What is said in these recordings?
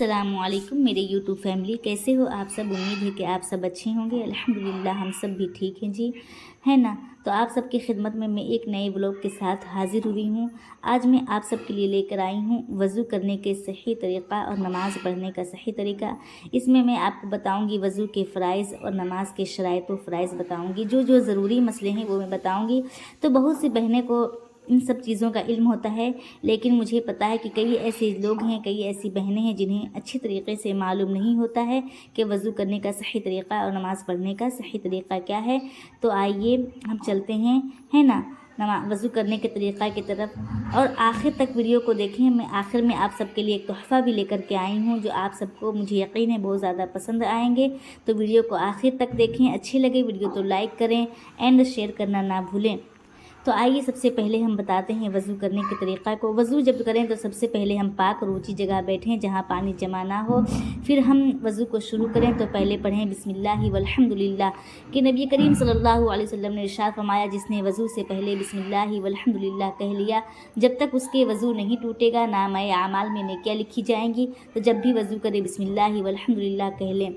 السلام علیکم میرے یوٹیوب فیملی، کیسے ہو آپ سب؟ امید ہے کہ آپ سب اچھے ہوں گے۔ الحمدللہ ہم سب بھی ٹھیک ہیں جی، ہے نا؟ تو آپ سب کی خدمت میں ایک نئے ولاگ کے ساتھ حاضر ہوئی ہوں۔ آج میں آپ سب کے لیے لے کر آئی ہوں وضو کرنے کے صحیح طریقہ اور نماز پڑھنے کا صحیح طریقہ۔ اس میں آپ کو بتاؤں گی وضو کے فرائض اور نماز کے شرائط و فرائض بتاؤں گی، جو ضروری مسئلے ہیں وہ میں بتاؤں گی۔ تو بہت سی بہنیں کو ان سب چیزوں کا علم ہوتا ہے، لیکن مجھے پتہ ہے کہ کئی ایسے لوگ ہیں، کئی ایسی بہنیں ہیں جنہیں اچھی طریقے سے معلوم نہیں ہوتا ہے کہ وضو کرنے کا صحیح طریقہ اور نماز پڑھنے کا صحیح طریقہ کیا ہے۔ تو آئیے ہم چلتے ہیں، ہے نا، وضو کرنے کے طریقہ کی طرف، اور آخر تک ویڈیو کو دیکھیں۔ میں آخر میں آپ سب کے لیے ایک تحفہ بھی لے کر کے آئی ہوں، جو آپ سب کو مجھے یقین ہے بہت زیادہ پسند آئیں گے۔ تو ویڈیو کو آخر تک دیکھیں، اچھی لگے ویڈیو تو لائک کریں اینڈ شیئر کرنا نہ بھولیں۔ تو آئیے سب سے پہلے ہم بتاتے ہیں وضو کرنے کے طریقہ کو۔ وضو جب کریں تو سب سے پہلے ہم پاک اور اونچی جگہ بیٹھیں جہاں پانی جمع نہ ہو۔ پھر ہم وضو کو شروع کریں تو پہلے پڑھیں بسم اللہ والحمدللہ، کہ نبی کریم صلی اللہ علیہ وسلم نے ارشاد فرمایا، جس نے وضو سے پہلے بسم اللہ والحمدللہ کہہ لیا، جب تک اس کے وضو نہیں ٹوٹے گا نامہ اعمال میں نیکیاں لکھی جائیں گی۔ تو جب بھی وضو کرے بسم اللہ والحمدللہ کہہ لیں۔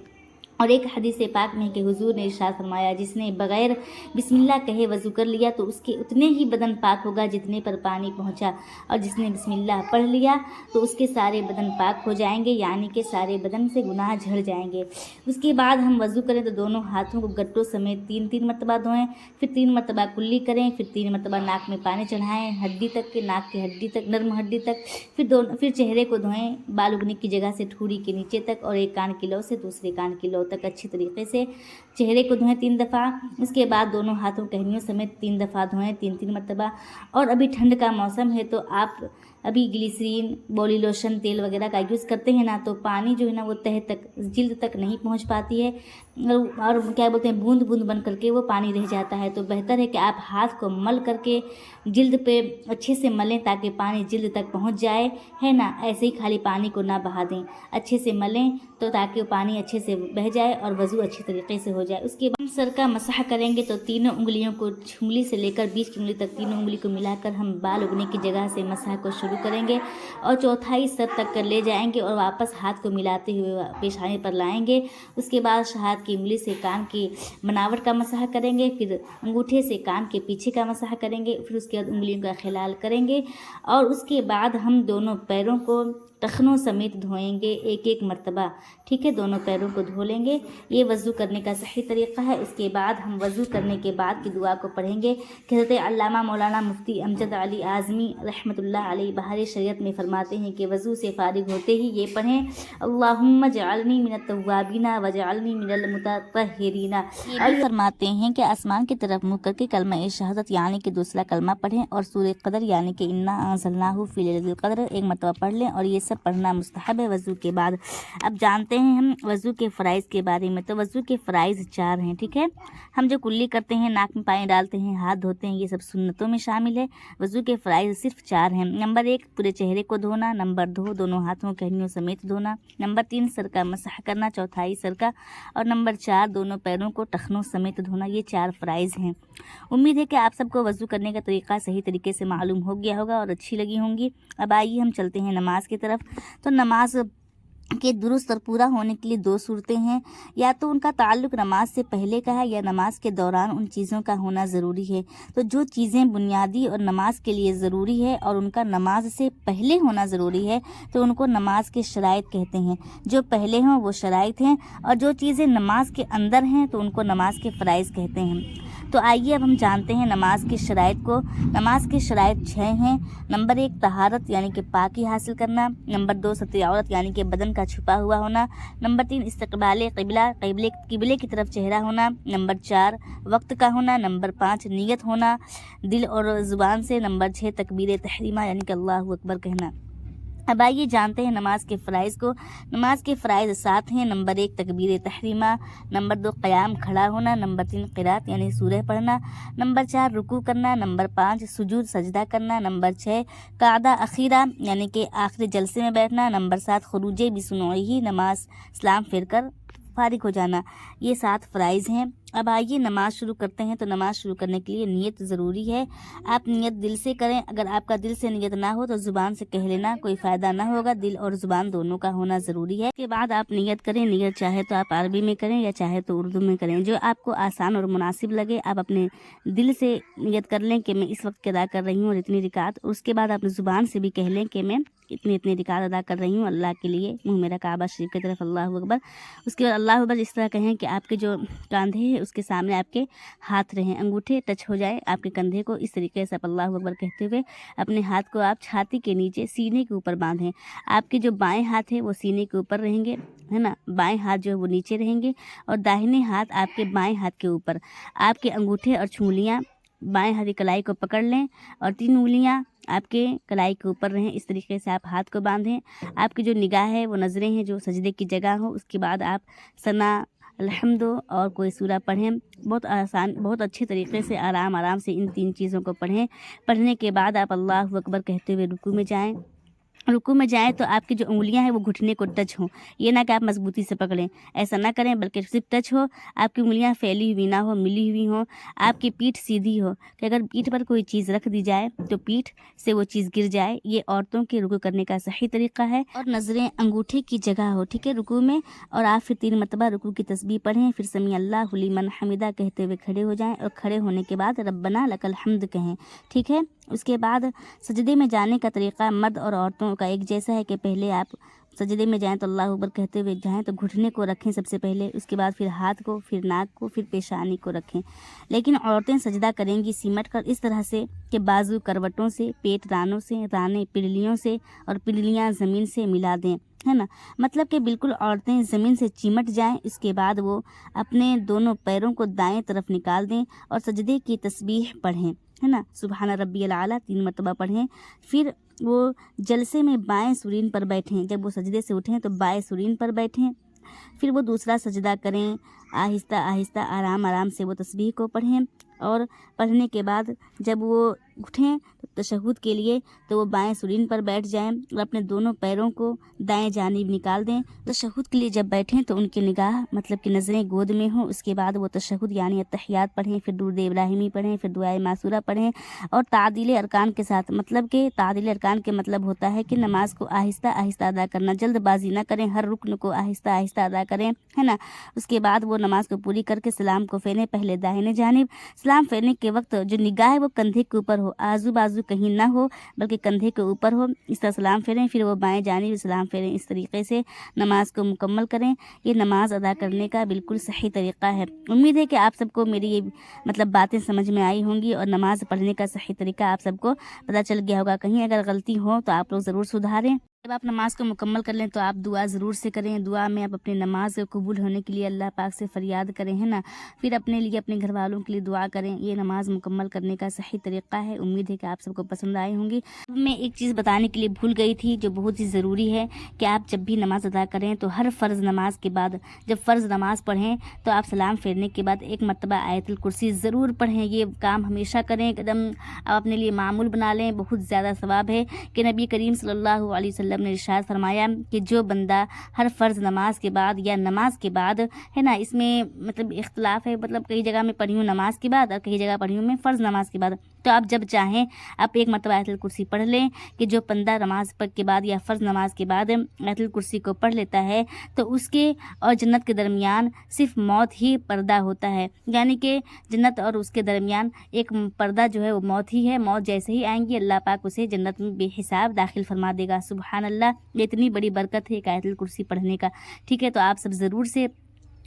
اور ایک حدیث پاک میں کہ حضور نے ارشاد فرمایا، جس نے بغیر بسم اللہ کہے وضو کر لیا تو اس کے اتنے ہی بدن پاک ہوگا جتنے پر پانی پہنچا، اور جس نے بسم اللہ پڑھ لیا تو اس کے سارے بدن پاک ہو جائیں گے، یعنی کہ سارے بدن سے گناہ جھڑ جائیں گے۔ اس کے بعد ہم وضو کریں تو دونوں ہاتھوں کو گٹوں سمیت تین مرتبہ دھوئیں، پھر 3 مرتبہ کلی کریں، پھر 3 مرتبہ ناک میں پانی چڑھائیں، ہڈی تک کے، ناک کی ہڈی تک، نرم ہڈی تک، پھر چہرے کو دھوئیں بال اگنے کی جگہ سے ٹھوڑی کے نیچے تک، اور ایک کان کی لو سے دوسرے کان کی لو تک اچھی طریقے سے چہرے کو دھوئیں 3 دفعہ۔ اس کے بعد دونوں ہاتھوں کہنیوں سمیت 3 دفعہ دھوئیں، 3 مرتبہ۔ اور ابھی ٹھنڈ کا موسم ہے تو آپ ابھی گلیسرین، باڈی لوشن، تیل وغیرہ کا یوز کرتے ہیں نا، تو پانی جو ہے نا وہ تہہ تک، جلد تک نہیں پہنچ پاتی ہے، اور کیا بولتے ہیں، بوند بوند بن کر کے وہ پانی رہ جاتا ہے۔ تو بہتر ہے کہ آپ ہاتھ کو مل کر کے جلد پہ اچھے سے ملیں تاکہ پانی جلد تک پہنچ جائے، ہے نا۔ ایسے ہی خالی پانی کو نہ بہا دیں، اچھے سے ملیں تو تاکہ وہ پانی اچھے سے بہہ جائے اور وضو اچھی طریقے سے ہو جائے۔ اس کے بعد سر کا مسح کریں گے تو تینوں انگلیوں کو، انگلی سے لے کر بیچ کی انگلی تک، تینوں انگلی کو ملا کر ہم بال اگنے کی جگہ سے مسح کو شروع کریں گے، اور چوتھائی سر تک کر لے جائیں گے، اور واپس ہاتھ کو ملاتے ہوئے پیشانی پر لائیں گے۔ اس کے بعد ہاتھ کی انگلی سے کان کی بناوٹ کا مسح کریں گے، پھر انگوٹھے سے کان کے پیچھے کا مسح کریں گے، پھر اس کے بعد انگلیوں کا خلال کریں گے، اور اس کے بعد ہم دونوں پیروں کو ٹخنوں سمیت دھوئیں گے ایک مرتبہ، ٹھیک ہے، دونوں پیروں کو دھو لیں گے۔ یہ وضو کرنے کا صحیح طریقہ ہے۔ اس کے بعد ہم وضو کرنے کے بعد کی دعا کو پڑھیں گے۔ حضرت علامہ مولانا مفتی امجد علی اعظمی رحمۃ اللہ علیہ بحر شریعت میں فرماتے ہیں کہ وضو سے فارغ ہوتے ہی یہ پڑھیں، اللہم اجعلنی من التوابین واجعلنی من المتطہرین۔ یہ فرماتے ہیں کہ آسمان کی طرف منہ کر کے کلمہ شہادت یعنی کہ دوسرا کلمہ پڑھیں، اور سورہ قدر یعنی کہ انا انزلناہ فی لیلۃ القدر ایک مرتبہ پڑھ لیں، اور یہ سب پڑھنا مستحب ہے وضو کے بعد۔ اب جانتے ہیں ہم وضو کے فرائض کے بارے میں۔ تو وضو کے فرائض 4 ہیں، ٹھیک ہے۔ ہم جو کلی کرتے ہیں، ناک میں پانی ڈالتے ہیں، ہاتھ دھوتے ہیں، یہ سب سنتوں میں شامل ہے۔ وضو کے فرائض صرف 4 ہیں۔ نمبر 1 پورے چہرے کو دھونا، نمبر 2 دونوں ہاتھوں کہنیوں سمیت دھونا، نمبر 3 سر کا مسح کرنا، چوتھائی سر کا، اور نمبر 4 دونوں پیروں کو ٹخنوں سمیت دھونا۔ یہ 4 فرائض ہیں۔ امید ہے کہ آپ سب کو وضو کرنے کا طریقہ صحیح طریقے سے معلوم ہو گیا ہوگا اور اچھی لگی ہوں گی۔ اب آئیے ہم چلتے ہیں نماز کی طرف۔ تو نماز کے درست اور پورا ہونے کے لیے 2 صورتیں ہیں، یا تو ان کا تعلق نماز سے پہلے کا ہے یا نماز کے دوران ان چیزوں کا ہونا ضروری ہے۔ تو جو چیزیں بنیادی اور نماز کے لیے ضروری ہے اور ان کا نماز سے پہلے ہونا ضروری ہے تو ان کو نماز کے شرائط کہتے ہیں۔ جو پہلے ہوں وہ شرائط ہیں، اور جو چیزیں نماز کے اندر ہیں تو ان کو نماز کے فرائض کہتے ہیں۔ تو آئیے اب ہم جانتے ہیں نماز کی شرائط کو۔ نماز کی شرائط 6 ہیں۔ نمبر 1 طہارت یعنی کہ پاکی حاصل کرنا، نمبر 2 ستر عورت یعنی کہ بدن کا چھپا ہوا ہونا، نمبر 3 استقبال قبلہ، قبلے کی طرف چہرہ ہونا، نمبر 4 وقت کا ہونا، نمبر 5 نیت ہونا دل اور زبان سے، نمبر 6 تکبیر تحریمہ یعنی کہ اللہ اکبر کہنا۔ اب آئیے جانتے ہیں نماز کے فرائض کو۔ نماز کے فرائض 7 ہیں۔ نمبر 1 تکبیر تحریمہ، نمبر 2 قیام کھڑا ہونا، نمبر 3 قرات یعنی سورہ پڑھنا، نمبر 4 رکوع کرنا، نمبر 5 سجود سجدہ کرنا، نمبر 6 قعدہ اخیرہ یعنی کہ آخری جلسے میں بیٹھنا، نمبر 7 خروج بسنوعہ نماز سلام پھیر کر فارغ ہو جانا۔ یہ 7 فرائض ہیں۔ اب آئیے نماز شروع کرتے ہیں۔ تو نماز شروع کرنے کے لیے نیت ضروری ہے۔ آپ نیت دل سے کریں، اگر آپ کا دل سے نیت نہ ہو تو زبان سے کہہ لینا، کوئی فائدہ نہ ہوگا، دل اور زبان دونوں کا ہونا ضروری ہے۔ اس کے بعد آپ نیت کریں، نیت چاہے تو آپ عربی میں کریں یا چاہے تو اردو میں کریں، جو آپ کو آسان اور مناسب لگے۔ آپ اپنے دل سے نیت کر لیں کہ میں اس وقت ادا کر رہی ہوں اور اتنی رکعت، اور اس کے بعد اپنی زبان سے بھی کہہ لیں کہ میں اتنی رکعت ادا کر رہی ہوں اللہ کے لیے، منہ میرا کعبہ شریف کی طرف، اللہ اکبر۔ اس کے بعد اللہ اکبر اس طرح کہیں کہ آپ کے جو کاندھے ہیں اس کے سامنے آپ کے ہاتھ رہیں، انگوٹھے ٹچ ہو جائے آپ کے کندھے کو، اس طریقے سے آپ اللہ اکبر کہتے ہوئے اپنے ہاتھ کو آپ چھاتی کے نیچے سینے کے اوپر باندھیں۔ آپ کے جو بائیں ہاتھ ہے وہ سینے کے اوپر رہیں گے، ہے نا، بائیں ہاتھ جو ہے وہ نیچے رہیں گے، اور داہنے ہاتھ آپ کے بائیں ہاتھ کے اوپر۔ آپ کے انگوٹھے اور چھنگلیاں بائیں ہاتھ کی کلائی کو پکڑ لیں، اور 3 انگلیاں آپ کے کلائی کے اوپر رہیں، اس طریقے سے آپ ہاتھ کو باندھیں۔ آپ کی جو نگاہ ہے وہ نظریں ہیں جو سجدے کی جگہ ہو، اس کے بعد آپ ثنا، الحمد اور کوئی سورہ پڑھیں، بہت آسان، بہت اچھے طریقے سے آرام سے ان 3 چیزوں کو پڑھیں۔ پڑھنے کے بعد آپ اللہ اکبر کہتے ہوئے رکوع میں جائیں۔ رکوع میں جائیں تو آپ کی جو انگلیاں ہیں وہ گھٹنے کو ٹچ ہوں، یہ نہ کہ آپ مضبوطی سے پکڑیں، ایسا نہ کریں، بلکہ صرف ٹچ ہو، آپ کی انگلیاں پھیلی ہوئی نہ ہو، ملی ہوئی ہوں، آپ کی پیٹھ سیدھی ہو، کہ اگر پیٹھ پر کوئی چیز رکھ دی جائے تو پیٹھ سے وہ چیز گر جائے۔ یہ عورتوں کے رکوع کرنے کا صحیح طریقہ ہے، اور نظریں انگوٹھے کی جگہ ہو، ٹھیک ہے، رکوع میں، اور آپ پھر 3 مرتبہ رکوع کی تسبیح پڑھیں، پھر سمیع اللہ لمن حمدہ کہتے ہوئے کھڑے ہو جائیں، اور کھڑے ہونے کے بعد ربنا لک الحمد کہیں، ٹھیک ہے۔ اس کے بعد سجدے میں جانے کا طریقہ مرد اور عورتوں کا ایک جیسا ہے کہ پہلے آپ سجدے میں جائیں تو اللہ اکبر کہتے ہوئے جائیں تو گھٹنے کو رکھیں سب سے پہلے، اس کے بعد پھر ہاتھ کو، پھر ناک کو، پھر پیشانی کو رکھیں۔ لیکن عورتیں سجدہ کریں گی سمٹ کر، اس طرح سے کہ بازو کروٹوں سے، پیٹ رانوں سے، رانے پنڈلیوں سے، اور پنڈلیاں زمین سے ملا دیں، ہے نا، مطلب کہ بالکل عورتیں زمین سے چمٹ جائیں۔ اس کے بعد وہ اپنے دونوں پیروں کو دائیں طرف نکال دیں اور سجدے کی تسبیح پڑھیں، ہے نا، سبحان ربی الاعلیٰ 3 مرتبہ پڑھیں۔ پھر وہ جلسے میں بائیں سرین پر بیٹھیں، جب وہ سجدے سے اٹھیں تو بائیں سرین پر بیٹھیں۔ پھر وہ دوسرا سجدہ کریں، آہستہ آرام سے وہ تسبیح کو پڑھیں، اور پڑھنے کے بعد جب وہ اٹھیں تشہد کے لیے تو وہ بائیں سرین پر بیٹھ جائیں اور اپنے دونوں پیروں کو دائیں جانب نکال دیں۔ تشہد کے لیے جب بیٹھیں تو ان کی نگاہ مطلب کہ نظریں گود میں ہوں۔ اس کے بعد وہ تشہد یعنی اتحیات پڑھیں، پھر درود ابراہیمی پڑھیں، پھر دعائے معصورہ پڑھیں، اور تعدیل ارکان کے ساتھ، مطلب کہ تعدیل ارکان کے مطلب ہوتا ہے کہ نماز کو آہستہ ادا کرنا، جلد بازی نہ کریں، ہر رکن کو آہستہ ادا کریں، ہے نا۔ اس کے بعد وہ نماز کو پوری کر کے سلام کو پھیریں، پہلے داہنے جانب۔ سلام پھیرنے کے وقت جو نگاہ ہے وہ کندھے کے اوپر ہو، آزو بازو کہیں نہ ہو، بلکہ کندھے کے اوپر ہو، اس طرح سلام پھیریں، پھر وہ بائیں جانب سلام پھیریں، اس طریقے سے نماز کو مکمل کریں۔ یہ نماز ادا کرنے کا بالکل صحیح طریقہ ہے۔ امید ہے کہ آپ سب کو میری یہ باتیں سمجھ میں آئی ہوں گی، اور نماز پڑھنے کا صحیح طریقہ آپ سب کو پتہ چل گیا ہوگا۔ کہیں اگر غلطی ہو تو آپ لوگ ضرور سدھاریں۔ جب آپ نماز کو مکمل کر لیں تو آپ دعا ضرور سے کریں، دعا میں آپ اپنی نماز کے قبول ہونے کے لیے اللہ پاک سے فریاد کریں، ہے نا، پھر اپنے لیے، اپنے گھر والوں کے لیے دعا کریں۔ یہ نماز مکمل کرنے کا صحیح طریقہ ہے۔ امید ہے کہ آپ سب کو پسند آئی ہوں گی۔ میں ایک چیز بتانے کے لیے بھول گئی تھی جو بہت ہی ضروری ہے، کہ آپ جب بھی نماز ادا کریں تو ہر فرض نماز کے بعد، جب فرض نماز پڑھیں تو آپ سلام پھیرنے کے بعد 1 مرتبہ آیت الکرسی ضرور پڑھیں۔ یہ کام ہمیشہ کریں، ایک دم آپ اپنے لیے معمول بنا لیں، بہت زیادہ ثواب ہے۔ کہ نبی کریم صلی اللہ علیہ وسلم نے ارشاد فرمایا کہ جو بندہ ہر فرض نماز کے بعد یا نماز کے بعد، ہے نا، اس میں اختلاف ہے، کئی جگہ میں پڑھی ہوں نماز کے بعد اور کئی جگہ پڑھی ہوں میں فرض نماز کے بعد، تو آپ جب چاہیں آپ 1 مرتبہ آیت الکرسی پڑھ لیں، کہ جو بندہ نماز کے بعد یا فرض نماز کے بعد آیت الکرسی کو پڑھ لیتا ہے تو اس کے اور جنت کے درمیان صرف موت ہی پردہ ہوتا ہے، یعنی کہ جنت اور اس کے درمیان ایک پردہ جو ہے وہ موت ہی ہے۔ موت جیسے ہی آئیں گی اللہ پاک اسے جنت میں بے حساب داخل فرما دے گا۔ سبحان اللہ، یہ اتنی بڑی برکت ہے ایک آیت الکرسی پڑھنے کا، ٹھیک ہے۔ تو آپ سب ضرور سے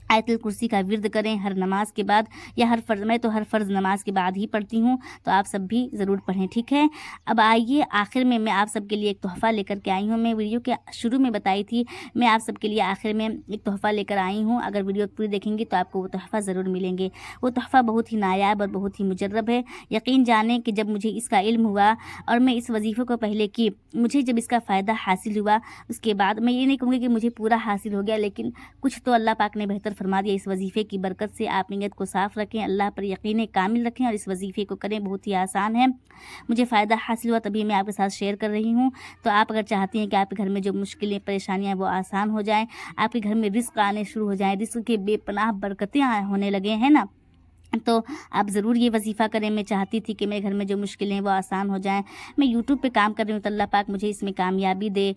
آیت الکرسی کا ورد کریں ہر نماز کے بعد، یا میں تو ہر فرض نماز کے بعد ہی پڑھتی ہوں، تو آپ سب بھی ضرور پڑھیں، ٹھیک ہے۔ اب آئیے آخر میں آپ سب کے لیے ایک تحفہ لے کر کے آئی ہوں۔ میں ویڈیو کے شروع میں بتائی تھی، میں آپ سب کے لیے آخر میں ایک تحفہ لے کر آئی ہوں۔ اگر ویڈیو پوری دیکھیں گے تو آپ کو وہ تحفہ ضرور ملیں گے۔ وہ تحفہ بہت ہی نایاب اور بہت ہی مجرب ہے۔ یقین جانیں کہ جب مجھے اس کا علم ہوا اور میں اس وظیفے کو پہلے کی، مجھے جب اس کا فائدہ حاصل ہوا، اس کے بعد میں یہ نہیں کہوں گی کہ مجھے پورا حاصل ہو گیا، لیکن کچھ تو اللہ پاک نے بہتر فرما دیا۔ اس وظیفے کی برکت سے آپ نیت کو صاف رکھیں، اللہ پر یقین کامل رکھیں اور اس وظیفے کو کریں، بہت ہی آسان ہے۔ مجھے فائدہ حاصل ہوا تبھی میں آپ کے ساتھ شیئر کر رہی ہوں۔ تو آپ اگر چاہتی ہیں کہ آپ کے گھر میں جو مشکلیں پریشانیاں وہ آسان ہو جائیں، آپ کے گھر میں رزق آنے شروع ہو جائیں، رزق کے بے پناہ برکتیں ہونے لگیں، ہیں نا، تو آپ ضرور یہ وظیفہ کریں۔ میں چاہتی تھی کہ میرے گھر میں جو مشکلیں ہیں وہ آسان ہو جائیں۔ میں یوٹیوب پہ کام کر رہی ہوں تو اللہ پاک مجھے اس میں کامیابی دے،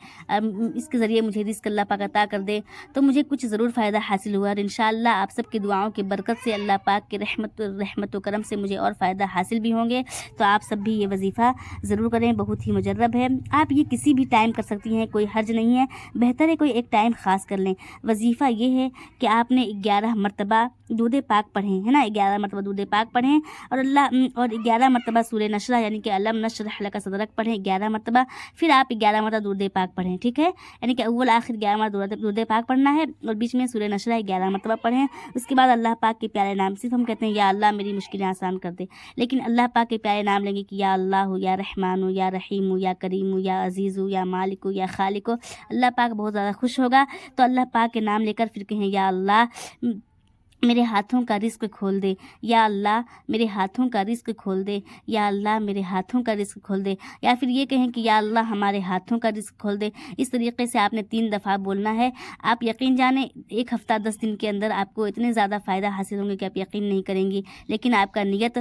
اس کے ذریعے مجھے رزق اللہ پاک عطا کر دے، تو مجھے کچھ ضرور فائدہ حاصل ہوا، اور انشاءاللہ آپ سب کی دعاؤں کی برکت سے اللہ پاک کے رحمت و کرم سے مجھے اور فائدہ حاصل بھی ہوں گے۔ تو آپ سب بھی یہ وظیفہ ضرور کریں، بہت ہی مجرب ہے۔ آپ یہ کسی بھی ٹائم کر سکتی ہیں، کوئی حرج نہیں ہے، بہتر ہے کوئی ایک ٹائم خاص کر لیں۔ وظیفہ یہ ہے کہ آپ نے 11 مرتبہ درود پاک پڑھیں، ہے نا، 11 مرتبہ درود پاک پڑھیں، اور 11 مرتبہ سورہ نشرہ یعنی کہ الم نشرح لک صدرک پڑھیں 11 مرتبہ، پھر آپ 11 مرتبہ درود پاک پڑھیں، ٹھیک ہے، یعنی کہ اول آخر 11 مرتبہ درود پاک پڑھنا ہے، اور بیچ میں سورہ نشرہ 11 مرتبہ پڑھیں۔ اس کے بعد اللہ پاک کے پیارے نام، صرف ہم کہتے ہیں یا اللہ میری مشکلیں آسان کر دے، لیکن اللہ پاک کے پیارے نام لیں گے کہ یا اللہ ہو، یا رحمان ہو، یا رحیم ہو، یا کریم ہو، یا عزیز ہو، یا مالک ہو، یا خالق ہو، اللہ پاک بہت زیادہ خوش ہوگا۔ تو اللہ پاک کے نام لے کر پھر کہیں یا اللہ میرے ہاتھوں کا رزق کھول دے، یا اللہ میرے ہاتھوں کا رزق کھول دے، یا اللہ میرے ہاتھوں کا رزق کھول دے، یا پھر یہ کہیں کہ یا اللہ ہمارے ہاتھوں کا رزق کھول دے۔ اس طریقے سے آپ نے 3 دفعہ بولنا ہے۔ آپ یقین جانیں 1 ہفتہ 10 دن کے اندر آپ کو اتنے زیادہ فائدہ حاصل ہوں گے کہ آپ یقین نہیں کریں گی، لیکن آپ کا نیت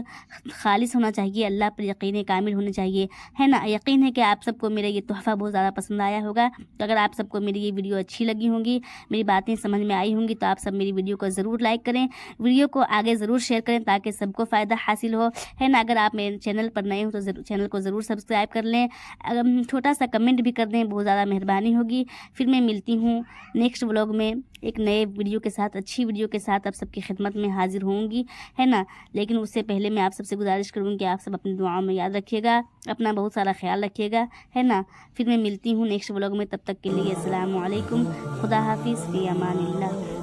خالص ہونا چاہیے، اللہ پر یقین کامل ہونا چاہیے، ہے نا۔ یقین ہے کہ آپ سب کو میرا یہ تحفہ بہت زیادہ پسند آیا ہوگا۔ تو اگر آپ سب کو میری یہ ویڈیو اچھی لگی ہوں گی، میری باتیں سمجھ میں آئی ہوں گی، تو آپ سب میری ویڈیو کو ضرور لائک کریں، ویڈیو کو آگے ضرور شیئر کریں تاکہ سب کو فائدہ حاصل ہو، ہے نا۔ اگر آپ میرے چینل پر نئے ہوں تو چینل کو ضرور سبسکرائب کر لیں، چھوٹا سا کمنٹ بھی کر دیں، بہت زیادہ مہربانی ہوگی۔ پھر میں ملتی ہوں نیکسٹ ولاگ میں ایک نئے ویڈیو کے ساتھ، اچھی ویڈیو کے ساتھ آپ سب کی خدمت میں حاضر ہوں گی، ہے نا۔ لیکن اس سے پہلے میں آپ سب سے گزارش کروں گی کہ آپ سب اپنی دعاؤں میں یاد رکھیے گا، اپنا بہت سارا خیال رکھیے گا، ہے نا۔ پھر میں ملتی ہوں نیکسٹ ولاگ میں، تب تک کے لیے السلام علیکم، خدا حافظ، فی امان اللہ۔